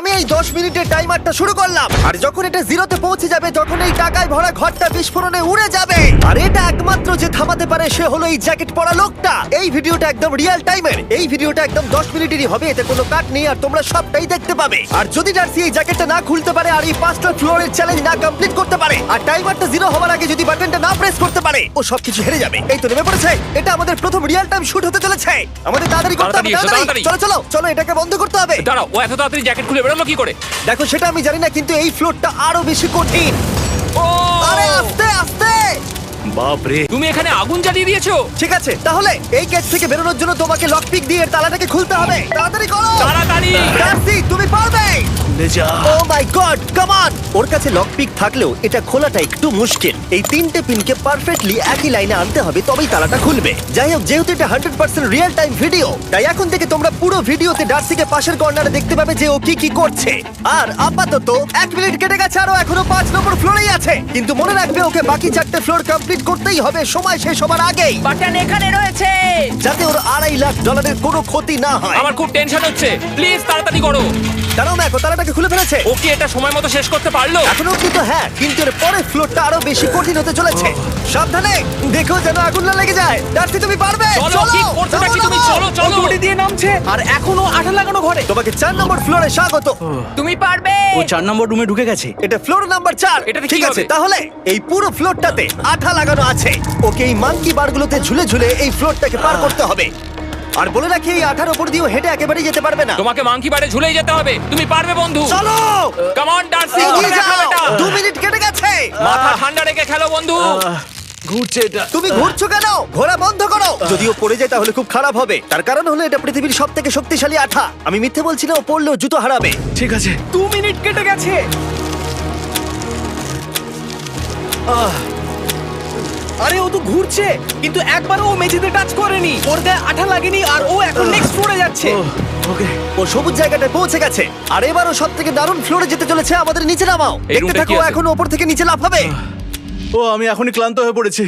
আমি এই 10 মিনিটের টাইমারটা শুরু করলাম, আর যখন এটা জিরোতে পৌঁছে যাবে তখন এই টাকায় ভরা ঘরটা বিস্ফোরণে উড়ে যাবে। আর এটা একমাত্র যে থামাতে পারে সে হলো এই জ্যাকেট পরা লোকটা। এই ভিডিওটা একদম রিয়েল টাইমের, এই ভিডিওটা একদম 10 মিনিটেরই হবে, এতে কোনো কাট নেই আর তোমরা সবটাই দেখতে পাবে। আর যদি ডার্সি এই জ্যাকেটটা না খুলতে পারে আর এই 5টা ফ্লোরের চ্যালেঞ্জ না কমপ্লিট করতে পারে আর টাইমারটা জিরো হওয়ার আগে যদি বাটনটা না প্রেস করতে পারে, ও সবকিছু হেরে যাবে। এই তো নেমে পড়েছে, এটা আমাদের প্রথম রিয়েল টাইম শুট হতে চলেছে। আমাদের তাড়াতাড়ি করতে হবে, তাড়াতাড়ি চলো চলো চলো, এটাকে বন্ধ করতে হবে। দাঁড়াও, ও এত তাড়াতাড়ি জ্যাকেট খুলে বেরোলো কি করে? দেখো সেটা আমি জানি না, কিন্তু এই ফ্লোরটা আরো বেশি কঠিন। ও আরে আস্তে আস্তে। বাপরে, তুমি এখানে আগুন জ্বালিয়ে দিয়েছো। ঠিক আছে, তাহলে এই কেস থেকে বেরোনোর জন্য তোমাকে লক পিক দিয়ে এর তালাটাকে খুলতে হবে। তাড়াতাড়ি করো তাড়াতাড়ি। ডার্সি, তুমি পারবে। যা। ও মাই গড, কাম অন। ওর কাছে লক পিক থাকলেও এটা খোলাটা একটু মুশকিল। এই 3টে পিনকে পারফেক্টলি একই লাইনে আনতে হবে, তবেই তালাটা খুলবে। যাই হোক, যেহেতু এটা 100% রিয়েল টাইম ভিডিও, তাই এখন থেকে তোমরা পুরো ভিডিওতে ডার্সিকে পাশের কর্নারে দেখতে পাবে যে ও কি কি করছে। আর আপাতত 1 মিনিট কেটে গেছে, আরো এখনো 5 নম্বর ফ্লোরেই আছে। কিন্তু মনে রাখবে ওকে বাকি 4টে ফ্লোর কমপ্লিট করতেই হবে সময় শেষ হবার আগেই, বাটন এখানে রয়েছে। যাতে ওর $2.5 লাখ কোনো ক্ষতি না হয়। আমার খুব টেনশন হচ্ছে, প্লিজ তাড়াতাড়ি করো। দাঁড়াও, ম্যাকো তালাটাকে খুলে ফেলেছে। ও কি এটা সময় মতো শেষ করতে পারলো? এখনো অব্দি তো হ্যাঁ, কিন্তু এর পরের ফ্লোরটা আরো বেশি কঠিন হতে চলেছে। সাবধানে, দেখো যেন আগুন না লেগে যায়। ডার্সি, তুমি পারবে। চলো, কি করছো নাকি তুমি? চলো চলো। দড়ি দিয়ে নামছে আর এখনো আঠা লাগানো ঘরে। তোমাকে 4 নম্বর ফ্লোরে স্বাগত। তুমি পারবে। ও 4 নম্বর রুমে ঢুকে গেছে। এটা ফ্লোর নাম্বার 4। এটাতে কি ঠিক আছে, হবে? তাহলে এই পুরো ফ্লোরটাতে আঠা লাগানো আছে। ওকে এই মাঙ্কি বারগুলোতে ঝুলে ঝুলে এই ফ্লোরটাকে পার করতে হবে। আর বলে রাখি, এই আঠার উপর দিয়েও হেঁটে একেবারেই যেতে পারবে না। তোমাকে মাংকি বারে ঝুলেই যেতে হবে। তুমি পারবে বন্ধু। চলো, কাম অন ডার্সি, এগিয়ে খেলো যাও। এটা। 2 মিনিট কেটে গেছে। মাথা ঠান্ডা রেখে খেলো বন্ধু। ঘুরছে এটা। তুমি ঘুরছো কেন? ঘোরা বন্ধ করো। যদিও পড়ে যায় তাহলে খুব খারাপ হবে। তার কারণ হলো এটা পৃথিবীর সবথেকে শক্তিশালী আঠা। আমি মিথ্যে বলছি না, ও পড়লেও জুতো হারাবে। ঠিক আছে। 2 মিনিট কেটে গেছে। আরে ও তো ঘুরছে, কিন্তু একবারও ও মেঝেতে টাচ করেনি। ওর গায়ে আঠা লাগেনি আর ও এখন নেক্সট ফ্লোরে যাচ্ছে। ওকে। ও সবুজ জায়গাটায় পৌঁছে গেছে। আর এবারও সব থেকে দারুণ ফ্লোরে যেতে চলেছে। আমাদের নিচে নামাও। এই দেখতে রুমটা থাকো, কি আছে? এখন ওপর থেকে নিচে লাফাবে। ও, আমি এখনই ক্লান্ত হয়ে পড়েছি।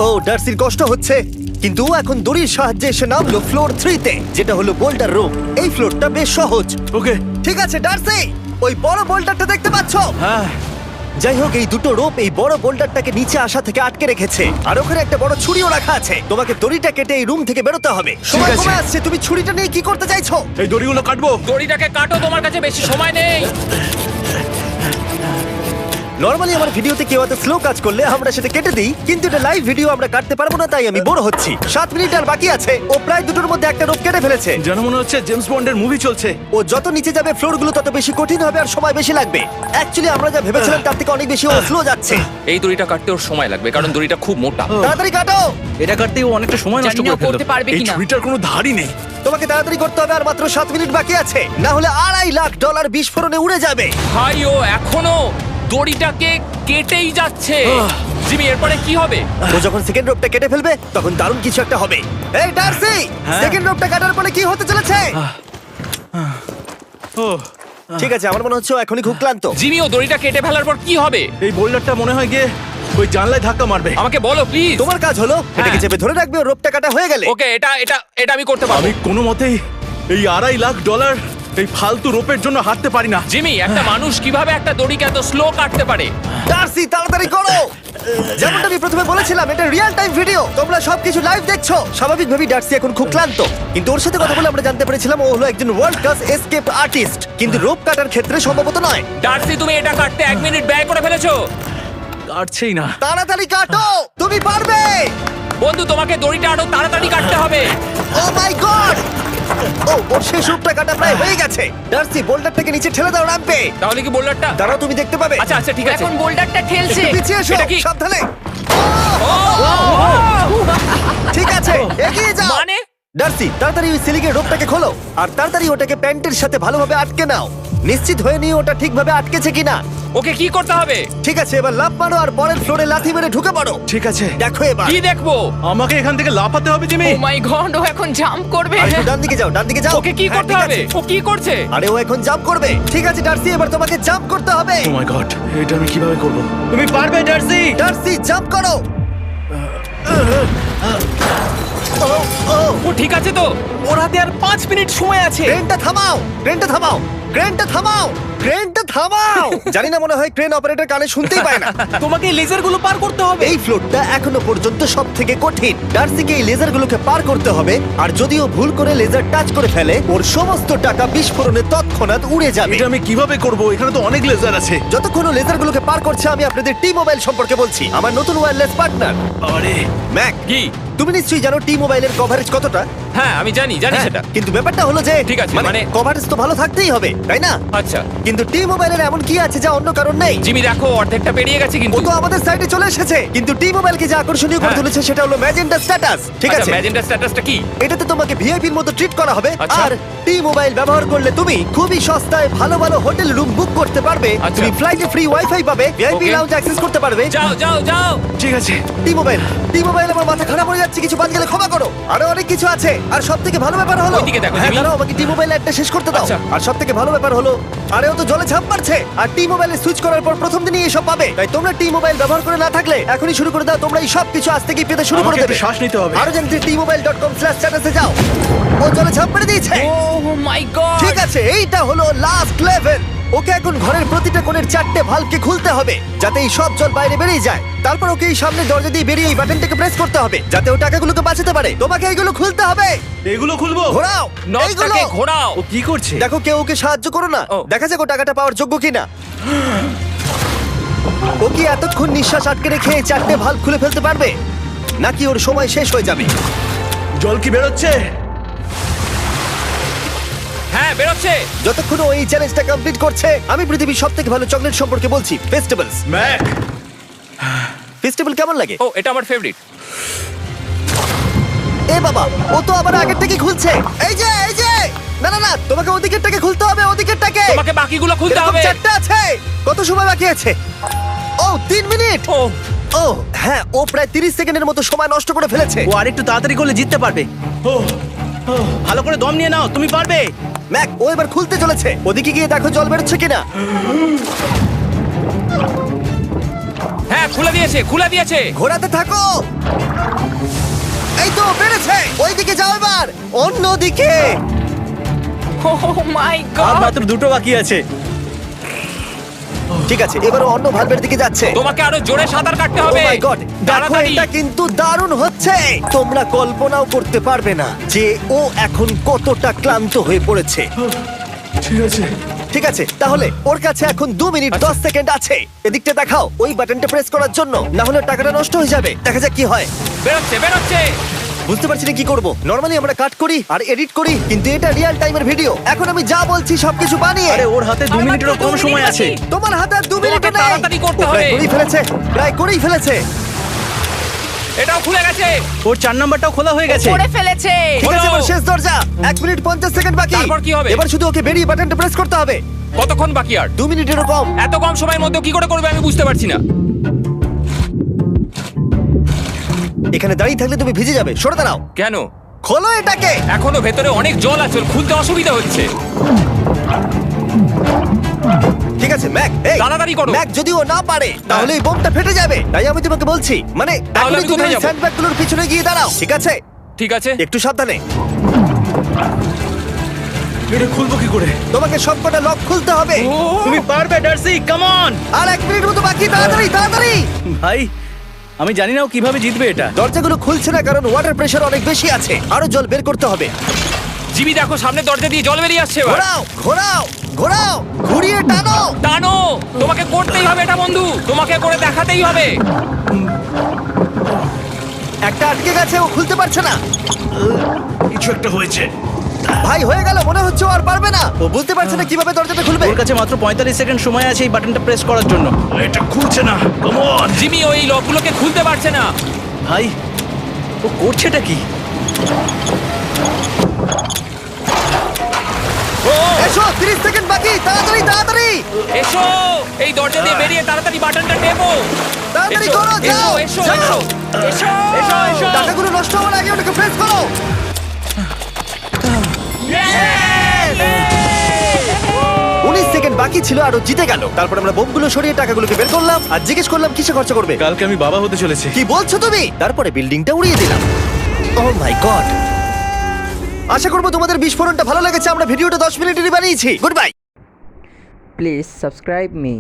ও, ডার্সির কষ্ট হচ্ছে, কিন্তু ও এখন দড়ির সাহায্যে এসে নামলো ফ্লোর 3-তে, যেটা হলো বোল্ডার রুম। এই ফ্লোরটা বেশ সহজ। ওকে। ঠিক আছে ডার্সি, ওই বড় বোল্ডারটা দেখতে পাচ্ছো? হ্যাঁ। যাই হোক, এই দুটো রোপ এই বড় বোল্ডারটাকে নিচে আসা থেকে আটকে রেখেছে। আর ওখানে একটা বড় ছুরিও রাখা আছে। তোমাকে দড়িটা কেটে এই রুম থেকে বেরোতে হবে। সময় আছে। কমে আসছে, তুমি ছুরিটা নিয়ে কি করতে চাইছো? এই দড়িগুলো কাটবো। দড়িটাকে কাটো, তোমার কাছে বেশি সময় নেই। নরমালি আমার ভিডিওতে কেউ এত স্লো কাজ করলে আমরা সেটা কেটে দিই, কিন্তু এটা লাইভ ভিডিও আমরা কাটতে পারবো না, তাই আমি বোর হচ্ছি। 7 মিনিট আর বাকি আছে। ও প্রায় দুটোর মধ্যে একটা রোপ কেটে ফেলেছে। যেন মনে হচ্ছে জেমস বন্ডের মুভি চলছে। ও যত নিচে যাবে ফ্লোরগুলো তত বেশি কঠিন হবে আর সময় বেশি লাগবে। অ্যাকচুয়ালি আমরা যা ভেবেছিলাম তার থেকে অনেক বেশি ও স্লো যাচ্ছে। এই দড়িটা কাটতে ওর সময় লাগবে, কারণ দড়িটা খুব মোটা। তাড়াতাড়ি কাটো। এটা কাটতেই ও অনেকটা সময় নষ্ট জানি না করে ফেললো। করতে পারবে এই কিনা। ছুরিটার কোনো ধারই নেই। তোমাকে তাড়াতাড়ি করতে হবে, আর মাত্র 7 মিনিট বাকি আছে, না হলে $2.5 লাখ বিস্ফোরণে উড়ে যাবে। ভাই, ও এখনো দড়িটাকে কেটেই যাচ্ছে। জিমি, এরপরে কি হবে? ও যখন সেকেন্ড রোপটা কেটে ফেলবে তখন দারুণ কিছু একটা হবে। এই ডার্সি, সেকেন্ড রোপটা কাটার পরে কি হতে চলেছে? ও, ঠিক আছে, আমার মনে হচ্ছে ও এখনই খুব ক্লান্ত। জিমি, ও দড়িটা কেটে ফেলার পর কি হবে? এই বোল্ডারটা মনে হয় গিয়ে ওই জানলায় ধাক্কা মারবে। আমাকে বলো প্লিজ। তোমার কাজ হলো এটাকে চেপে ধরে রাখবে, ও রোপটা কাটা হয়ে গেলে। ওকে, এটা এটা এটা আমি করতে পারবো। আমি কোনো মতেই এই $2.5 লাখ এই ফালতু রোপের জন্য হাঁটতে পারি না। জিমি, একটা মানুষ কিভাবে একটা দড়িকে এত স্লো কাটতে পারে? ডার্সি, তাড়াতাড়ি করো। যেমনটা আমি প্রথমে বলেছিলাম, এটা রিয়েল টাইম ভিডিও, তোমরা সবকিছু লাইভ দেখছো। স্বাভাবিকভাবেই ডার্সি এখন খুব ক্লান্ত, কিন্তু ওর সাথে কথা বলে আমরা জানতে পেরেছিলাম ও হলো একজন ওয়ার্ল্ড ক্লাস এসকেপ আর্টিস্ট, কিন্তু রোপ কাটার ক্ষেত্রে সম্ভবত নয়। ডার্সি, তুমি এটা কাটতে 1 মিনিট ব্যয় করে ফেলেছো। কাটছেই না। তাড়াতাড়ি কাটো, তুমি পারবে। বন্ধু, তোমাকে দড়িটা আরো তাড়াতাড়ি কাটতে হবে। ও মাই গড! ও, ওর শেষ রূপটা কাটা প্রায় হয়ে গেছে। ডার্সি, বোল্ডারটাকে নিচে ঠেলে দাও রাম্পে। তাহলে কি বোল্ডারটা? দাঁড়াও, তুমি দেখতে পাবে। আচ্ছা আচ্ছা, ঠিক আছে। এখন বোল্ডারটা ঠেলছে। একটু পিছিয়ে এসো, এটা কি? সাবধানে। ও, ঠিক আছে, এগিয়ে যাও। মানে? ডার্সি, তাড়াতাড়ি ওই সিলিংয়ের রোপটাকে খোলো আর তাড়াতাড়ি ওটাকে প্যান্টের সাথে ভালোভাবে আটকে নাও। নিশ্চিত হয়ে নিও ওটা ঠিকভাবে আটকেছে কিনা। ওকে কি করতে হবে? ঠিক আছে, এবার লাফ মারো আর পরের ফ্লোরে লাথি মেরে ঢুকে পড়ো। ঠিক আছে। দেখো এবার। কি দেখবো? আমাকে এখান থেকে লাফাতে হবে জিমি। ও মাই গড, ও এখন জাম্প করবে। আর একটু ডান দিকে যাও, ডান দিকে যাও। ওকে কি হ্যাঁ, করতে ঠিক হবে? আছে। ও কি করছে? আরে ও এখন জাম্প করবে। ঠিক আছে ডার্সি, এবার তোমাকে জাম্প করতে হবে। ও মাই গড, এটা আমি কিভাবে করব? তুমি পারবে ডার্সি। ডার্সি, জাম্প করো। ও ও ঠিক আছে তো? ওর হাতে আর 5 মিনিট সময় আছে। ক্রেনটা থামাও, ক্রেনটা থামাও, ক্রেনটা থামাও, ক্রেনটা থামাও। জানি না, মনে হয় ক্রেন অপারেটর কানে শুনতেই পায় না। তোমাকে লেজার গুলো পার করতে হবে। এই ফ্লোরটা এখনো পর্যন্ত সব থেকে কঠিন। ডার্সিকে এই লেজারগুলোকে পার করতে হবে, আর যদিও ভুল করে লেজার টাচ করে ফেলে, ওর সমস্ত টাকা বিস্ফোরণে তৎক্ষণাৎ উড়ে যাবে। এটা আমি কিভাবে করব? এখানে তো অনেক লেজার আছে। যতক্ষণ ও লেজারগুলোকে পার করছে, আমি আপনাদের টি মোবাইল সম্পর্কে বলছি, আমার নতুন ওয়্যারলেস পার্টনার। আরে ম্যাক, কি? তুমি নিশ্চয়ই জানো টি মোবাইলের কভারেজ কতটা? হ্যাঁ আমি জানি হ্যাঁ, সেটা। কিন্তু ব্যাপারটা হলো যে ঠিক আছে, মানে- কভারেজ তো ভালো থাকতেই হবে, তাই না? আচ্ছা কিন্তু টি মোবাইলের এমন কি আছে যা অন্য কারণ নেই? জিমি দেখো অর্ধেকটা পেরিয়ে গেছে ও কিন্তু। তো আমাদের সাইডে চলে এসেছে, কিন্তু টি মোবাইলকে যে আকর্ষণীয় করে হ্যাঁ। তুলেছে সেটা হলো ম্যাজেন্টা স্ট্যাটাস। ঠিক আছে, ম্যাজেন্টা স্ট্যাটাসটা কি? এটাতে তোমাকে ভিআইপির মতো ট্রিট করা হবে। আচ্ছা। আর টি মোবাইল ব্যবহার করলে তুমি খুবই সস্তায় ভালো ভালো হোটেল রুম বুক করতে পারবে। আচ্ছা। তুমি ফ্লাইটে ফ্রি ওয়াইফাই পাবে, ভিআইপি Okay. লাউঞ্জ অ্যাক্সেস করতে পারবে। যাও যাও যাও। ঠিক আছে। টি মোবাইল আমার মাথা খারাপ হয়ে যাচ্ছে, কিছু বাদ গেলে ক্ষমা করো। আরো অনেক কিছু আছে, আর সবথেকে ভালো ব্যাপার হলো, ওইদিকে দেখো, হ্যাঁ জিমি। দাঁড়াও, আমাকে টি মোবাইল একটা শেষ করতে দাও। আচ্ছা। আর সবথেকে ভালো ব্যাপার হলো, আরে ও তো জলে ঝাঁপ মারছে, আর টি মোবাইলে সুইচ করার পর প্রথম দিনই এসব পাবে। তাই তোমরা টি মোবাইল ব্যবহার করে না থাকলে এখনই শুরু করে দাও। তোমরা এই সব কিছু আজ থেকেই পেতে শুরু করে আমাকে দেবে। একটু শ্বাস নিতে হবে। আরো জানতে tmobile.com/status-এ যাও। ও জলে ঝাঁপ মেরে দিয়েছে। ও মাই গড। ঠিক আছে, এইটা হলো লাস্ট লেভেল। ওকে এখন ঘরের প্রতিটা কোণের 4টে ভালভকে খুলতে হবে, যাতে এই সব জল বাইরে বেরিয়ে যায়। তারপর ওকে এই সামনে দরজা দিয়ে বেরিয়ে এই বাটনটাকে প্রেস করতে হবে, যাতে ও টাকাগুলোকে বাঁচাতে পারে। তোমাকে এইগুলো খুলতে হবে। এগুলো খুলবো? ঘোরাও এইগুলো। নটটাকে ঘোরাও। ও কি করছে? দেখো কেউ ওকে সাহায্য করো না, ও। দেখা যাক ও টাকাটা পাওয়ার যোগ্য কিনা। ও কি এতক্ষণ নিঃশ্বাস আটকে রেখে 4টে ভালভ খুলে ফেলতে পারবে, নাকি ওর সময় শেষ হয়ে যাবে? জল কি বেরোচ্ছে? হ্যাঁ বেরোচ্ছে। যতক্ষণ ও এই চ্যালেঞ্জটা কমপ্লিট করছে, আমি পৃথিবীর সবথেকে ভালো চকলেট সম্পর্কে বলছি, ফেস্টিভ্যালস। ম্যাক, ফেস্টিভ্যাল কেমন লাগে? ও এটা আমার ফেভারিট। এ বাবা, ও তো আবার আগের থেকে খুলছে। এই যে না না না, তোমাকে ওদিকেরটাকে খুলতে হবে, ওদিকেরটাকে। তোমাকে বাকিগুলো খুলতে এরকম হবে। 4টা আছে। কত সময় বাকি আছে? ও 3 মিনিট। ও ও হ্যাঁ, ও প্রায় 30 সেকেন্ডের মতো সময় নষ্ট করে ফেলেছে। ও আরেকটু তাড়াতাড়ি করলে জিততে পারবে। ভালো করে দম নিয়ে নাও, তুমি পারবে। ম্যাক, ও এবার খুলতে চলেছে। ওদিকে গিয়ে দেখো জল বেরোচ্ছে কিনা। হ্যাঁ খুলে দিয়েছে খুলে দিয়েছে। ঘোরাতে থাকো। এই তো বেড়েছে। ওইদিকে যাও এবার, অন্যদিকে। ও মাই আর গড। মাত্র 2টো বাকি আছে। ঠিক আছে, এবার ও অন্য ভালভের দিকে যাচ্ছে। তোমাকে আরো জোরে সাঁতার কাটতে Oh হবে। my God! দেখো, তাড়াতাড়ি। এটা কিন্তু দারুণ হচ্ছে। তোমরা কল্পনাও করতে পারবে না যে ও এখন কতটা ক্লান্ত হয়ে পড়েছে। ঠিক আছে। ঠিক আছে, তাহলে ওর কাছে এখন 2 মিনিট 10 সেকেন্ড আছে। এদিকটা দেখাও, ওই বাটনটা প্রেস করার জন্য, না হলে টাকাটা নষ্ট হয়ে যাবে। দেখা যাক কি হয়। বেরোচ্ছে বেরোচ্ছে। বুঝতে পারছি না কি করব। নরমালি আমরা কাট করি আর এডিট করি, কিন্তু এটা রিয়েল টাইমের ভিডিও। এখন আমি যা বলছি সবকিছু বানিয়ে। আরে ওর হাতে 2 আর মিনিটেরও মাত্র কম 2 মিনিট সময় আছে। বাকি। তোমার হাতে আর 2 মিনিট তোমাকে নেই। তাড়াতাড়ি করতে ও প্রায় হবে। করেই ফেলেছে, প্রায় করেই ফেলেছে। এটাও খুলে গেছে। ওর 4 নাম্বারটাও খোলা হয়ে গেছে। করে ফেলেছে। ঠিক আছে, হলো। এবার শেষ দরজা। 1 মিনিট 50 সেকেন্ড বাকি। তারপর কি হবে? এবার শুধু ওকে বেরিয়ে বাটনটা প্রেস করতে হবে। কতক্ষণ বাকি আর? 2 মিনিটেরও কম। এত কম সময়ের মধ্যে কি করে করবে আমি বুঝতে পারছি না। এখানে দাঁড়িয়ে থাকলে তুমি ভিজে যাবে, সরে দাঁড়াও। কেন? খোলো এটাকে। এখনো ভেতরে অনেক জল আছে, ওর খুলতে অসুবিধা হচ্ছে। ঠিক আছে ম্যাক, এই তাড়াতাড়ি করো। ম্যাক, যদি ও না পারে তাহলে এই বোমটা ফেটে যাবে। তাই আমি তোমাকে বলছি, মানে তাহলে এখনই আমি তুমি কোথায় ওই যাবো? স্যান্ডব্যাগগুলোর পিছনে গিয়ে দাঁড়াও, ঠিক আছে? ঠিক আছে। একটু সাবধানে। এটা খুলবো কি করে? তোমাকে সবকটা লক খুলতে হবে। তুমি পারবে ডার্সি, কাম অন। আর 1 মিনিট মতো বাকি, তাড়াতাড়ি তাড়াতাড়ি। ভাই আমি জানি না ও কিভাবে জিতবে এটা। দরজাগুলো খুলছে না কারণ ওয়াটার প্রেশার অনেক বেশি আছে। আরো জল বের করতে হবে। জিমি দেখো সামনে দরজা দিয়ে জল বেরিয়ে আসছে এবার। ঘোরাও ঘোরাও ঘোরাও, ঘুরিয়ে টানো। টানো। তোমাকে করতেই হবে এটা বন্ধু, তোমাকে করে দেখাতেই হবে। একটা আটকে গেছে, ও খুলতে পারছে না। কিছু একটা হয়েছে। ভাই হয়ে গেল, মনে হচ্ছে ও আর পারবে না। ও বুঝতে পারছে না কিভাবে দরজাটা খুলবে। ওর কাছে মাত্র 45 সেকেন্ড সময় আছে এই বাটনটা প্রেস করার জন্য। এটা খুলছে না। Come on. জিমি ওই লকগুলোকে খুলতে পারছে না। ভাই ও করছেটা কি? ও এসো, 30 সেকেন্ড বাকি, তাড়াতাড়ি তাড়াতাড়ি এসো, এই দরজা দিয়ে বেরিয়ে তাড়াতাড়ি বাটনটা টেপো। তাড়াতাড়ি এসো, করো, যাও এসো, যাও। এসো, এসো, এসো, এসো। টাকাগুলো নষ্ট হওয়ার আগে ওটাকে প্রেস করো। 19 সেকেন্ড বাকি ছিল আর ও জিতে গেল। তারপর আমরা বোমগুলো সরিয়ে টাকাগুলোকে বের করলাম আর জিজ্ঞেস করলাম কিসে খরচা করবে। কালকে আমি বাবা হতে চলেছি। কি বলছো তুমি? তারপরে বিল্ডিংটা উড়িয়ে দিলাম। ও মাই গড, আশা করবো তোমাদের বিস্ফোরণটা ভালো লেগেছে। আমরা ভিডিওটা 10 মিনিটেরই বানিয়েছি। Good bye. Please subscribe me.